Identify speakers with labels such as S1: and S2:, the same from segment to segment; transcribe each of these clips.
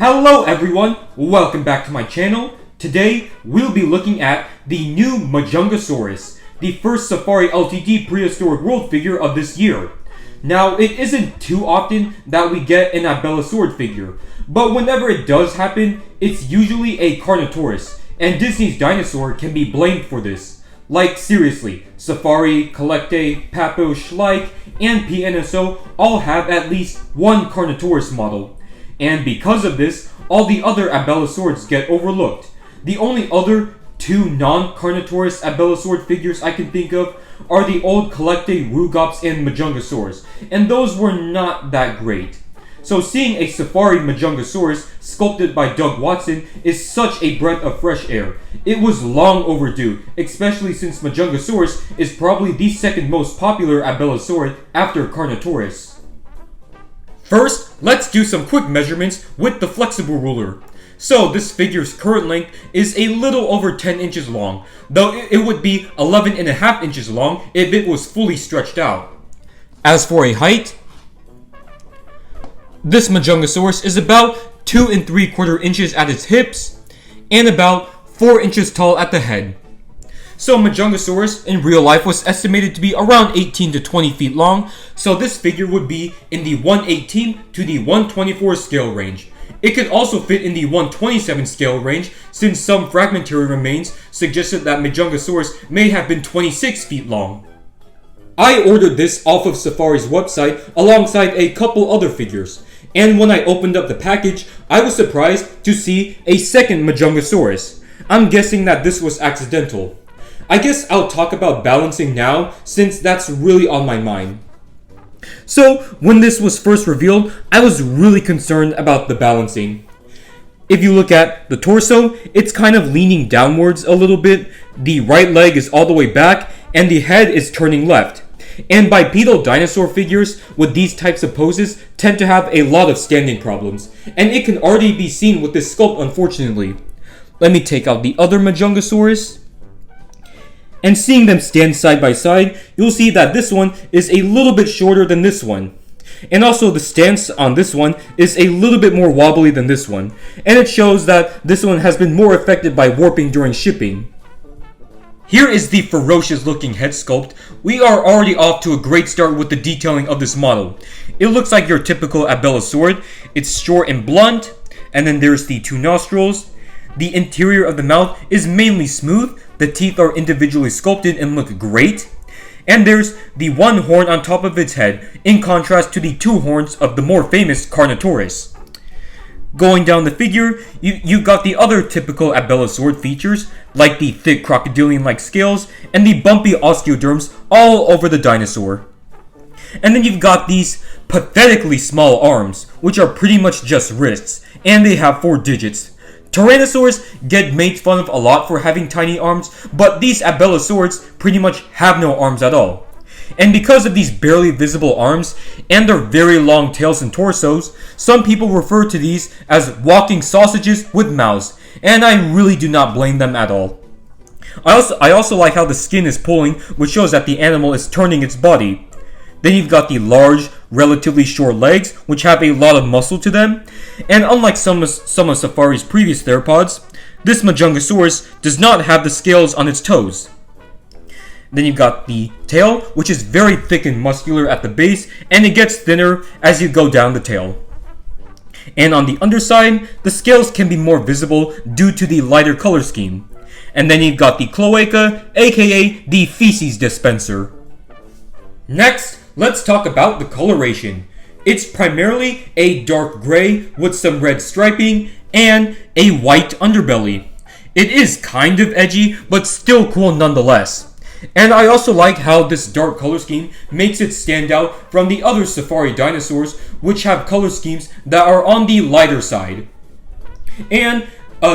S1: Hello everyone, welcome back to my channel. Today, we'll be looking at the new Majungasaurus, the first Safari Ltd Prehistoric World figure of this year. Now, it isn't too often that we get an Abelisaur figure, but whenever it does happen, it's usually a Carnotaurus, and Disney's dinosaur can be blamed for this. Like, seriously, Safari, Collecte, Papo, Schleich, and PNSO all have at least one Carnotaurus model. And because of this, all the other Abelisaurs get overlooked. The only other two non-Carnotaurus Abelisaur figures I can think of are the old Collecte Rugops and Majungasaurus, and those were not that great. So seeing a Safari Majungasaurus sculpted by Doug Watson is such a breath of fresh air. It was long overdue, especially since Majungasaurus is probably the second most popular Abelisaur after Carnotaurus. First, let's do some quick measurements with the flexible ruler. So this figure's current length is a little over 10 inches long, though it would be 11.5 inches long if it was fully stretched out. As for a height, this Majungasaurus is about 2 3/4 inches at its hips and about 4 inches tall at the head. So Majungasaurus in real life was estimated to be around 18 to 20 feet long, so this figure would be in the 118 to the 124 scale range. It could also fit in the 127 scale range, since some fragmentary remains suggested that Majungasaurus may have been 26 feet long. I ordered this off of Safari's website alongside a couple other figures, and when I opened up the package, I was surprised to see a second Majungasaurus. I'm guessing that this was accidental. I guess I'll talk about balancing now, since that's really on my mind. So, when this was first revealed, I was really concerned about the balancing. If you look at the torso, it's kind of leaning downwards a little bit, the right leg is all the way back, and the head is turning left. And bipedal dinosaur figures with these types of poses tend to have a lot of standing problems, and it can already be seen with this sculpt, unfortunately. Let me take out the other Majungasaurus. And seeing them stand side by side, you'll see that this one is a little bit shorter than this one. And also the stance on this one is a little bit more wobbly than this one. And it shows that this one has been more affected by warping during shipping. Here is the ferocious looking head sculpt. We are already off to a great start with the detailing of this model. It looks like your typical Abelisaur. It's short and blunt, and then there's the two nostrils. The interior of the mouth is mainly smooth, the teeth are individually sculpted and look great, and there's the one horn on top of its head, in contrast to the two horns of the more famous Carnotaurus. Going down the figure, you've got the other typical Abelisaur features, like the thick crocodilian-like scales and the bumpy osteoderms all over the dinosaur. And then you've got these pathetically small arms, which are pretty much just wrists, and they have 4 digits. Tyrannosaurs get made fun of a lot for having tiny arms, but these Abelisaurs pretty much have no arms at all. And because of these barely visible arms and their very long tails and torsos, some people refer to these as walking sausages with mouths, and I really do not blame them at all. I also like how the skin is pulling, which shows that the animal is turning its body. Then you've got the large, relatively short legs, which have a lot of muscle to them. And unlike some of Safari's previous theropods, this Majungasaurus does not have the scales on its toes. Then you've got the tail, which is very thick and muscular at the base, and it gets thinner as you go down the tail. And on the underside, the scales can be more visible due to the lighter color scheme. And then you've got the cloaca, aka the feces dispenser. Next, let's talk about the coloration. It's primarily a dark gray with some red striping and a white underbelly. It is kind of edgy, but still cool nonetheless. And I also like how this dark color scheme makes it stand out from the other Safari dinosaurs, which have color schemes that are on the lighter side. And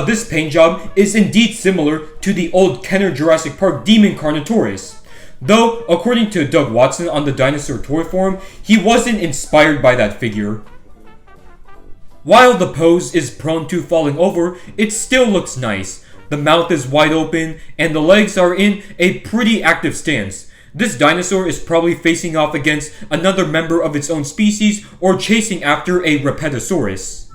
S1: this paint job is indeed similar to the old Kenner Jurassic Park Demon Carnotaurus. Though, according to Doug Watson on the Dinosaur Toy Forum, he wasn't inspired by that figure. While the pose is prone to falling over, it still looks nice. The mouth is wide open, and the legs are in a pretty active stance. This dinosaur is probably facing off against another member of its own species or chasing after a Repetosaurus.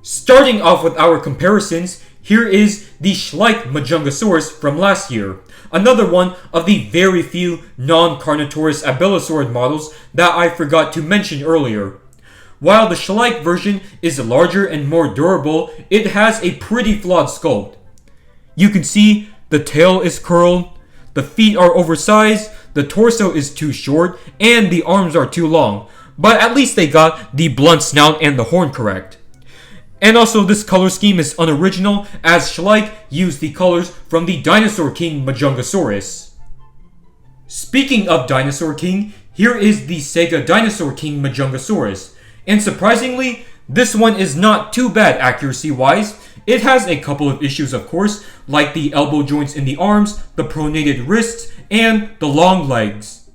S1: Starting off with our comparisons, here is the Schleich Majungasaurus from last year, another one of the very few non-Carnotaurus abelosaurid models that I forgot to mention earlier. While the Schleich version is larger and more durable, it has a pretty flawed sculpt. You can see the tail is curled, the feet are oversized, the torso is too short, and the arms are too long, but at least they got the blunt snout and the horn correct. And also this color scheme is unoriginal, as Schleich used the colors from the Dinosaur King Majungasaurus. Speaking of Dinosaur King, here is the Sega Dinosaur King Majungasaurus, and surprisingly, this one is not too bad accuracy-wise. It has a couple of issues, of course, like the elbow joints in the arms, the pronated wrists, and the long legs.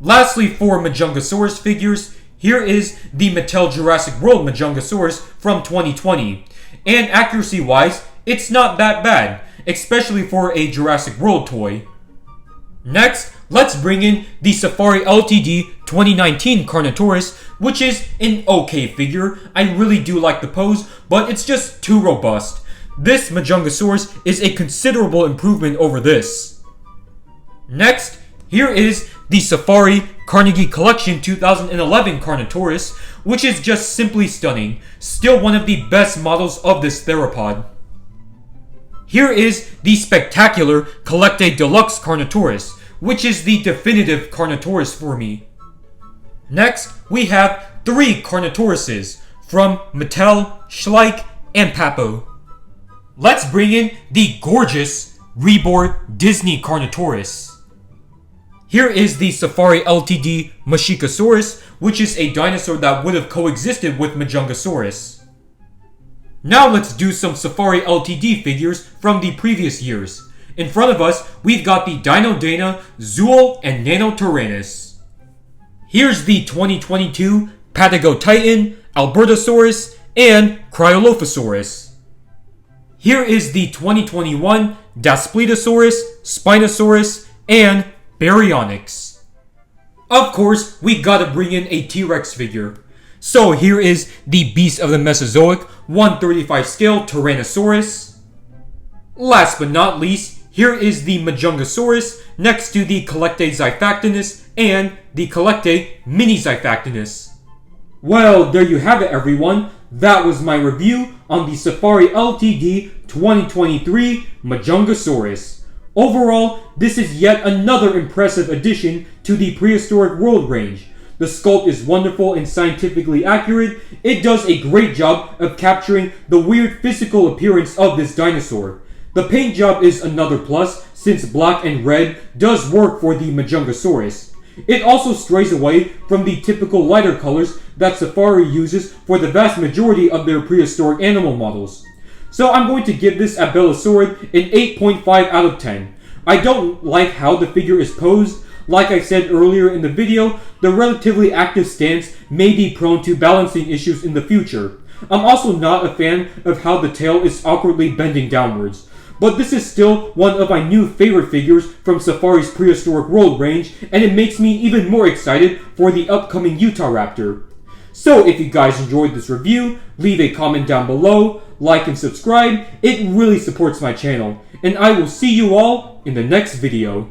S1: Lastly, for Majungasaurus figures, here is the Mattel Jurassic World Majungasaurus from 2020. And accuracy-wise, it's not that bad, especially for a Jurassic World toy. Next, let's bring in the Safari Ltd 2019 Carnotaurus, which is an okay figure. I really do like the pose, but it's just too robust. This Majungasaurus is a considerable improvement over this. Next, here is the Safari Carnegie Collection 2011 Carnotaurus, which is just simply stunning. Still one of the best models of this theropod. Here is the spectacular Collecte Deluxe Carnotaurus, which is the definitive Carnotaurus for me. Next, we have 3 Carnotauruses from Mattel, Schleich, and Papo. Let's bring in the gorgeous Reborn Disney Carnotaurus. Here is the Safari Ltd Mashikasaurus, which is a dinosaur that would have coexisted with Majungasaurus. Now let's do some Safari Ltd figures from the previous years. In front of us, we've got the Dino Dana, Zool, and Nanotyrannus. Here's the 2022 Patago Titan, Albertosaurus, and Cryolophosaurus. Here is the 2021 Daspletosaurus, Spinosaurus, and Baryonyx. Of course, we gotta bring in a T-Rex figure. So here is the Beast of the Mesozoic 1/35 scale Tyrannosaurus. Last but not least, here is the Majungasaurus next to the Collecte Xiphactinus and the Collecte Mini Xiphactinus. Well, there you have it, everyone. That was my review on the Safari Ltd 2023 Majungasaurus. Overall, this is yet another impressive addition to the Prehistoric World range. The sculpt is wonderful and scientifically accurate. It does a great job of capturing the weird physical appearance of this dinosaur. The paint job is another plus, since black and red does work for the Majungasaurus. It also strays away from the typical lighter colors that Safari uses for the vast majority of their prehistoric animal models. So I'm going to give this Abelosaurid an 8.5 out of 10. I don't like how the figure is posed. Like I said earlier in the video, the relatively active stance may be prone to balancing issues in the future. I'm also not a fan of how the tail is awkwardly bending downwards. But this is still one of my new favorite figures from Safari's Prehistoric World range, and it makes me even more excited for the upcoming Utahraptor. So if you guys enjoyed this review, leave a comment down below, like and subscribe. It really supports my channel. And I will see you all in the next video.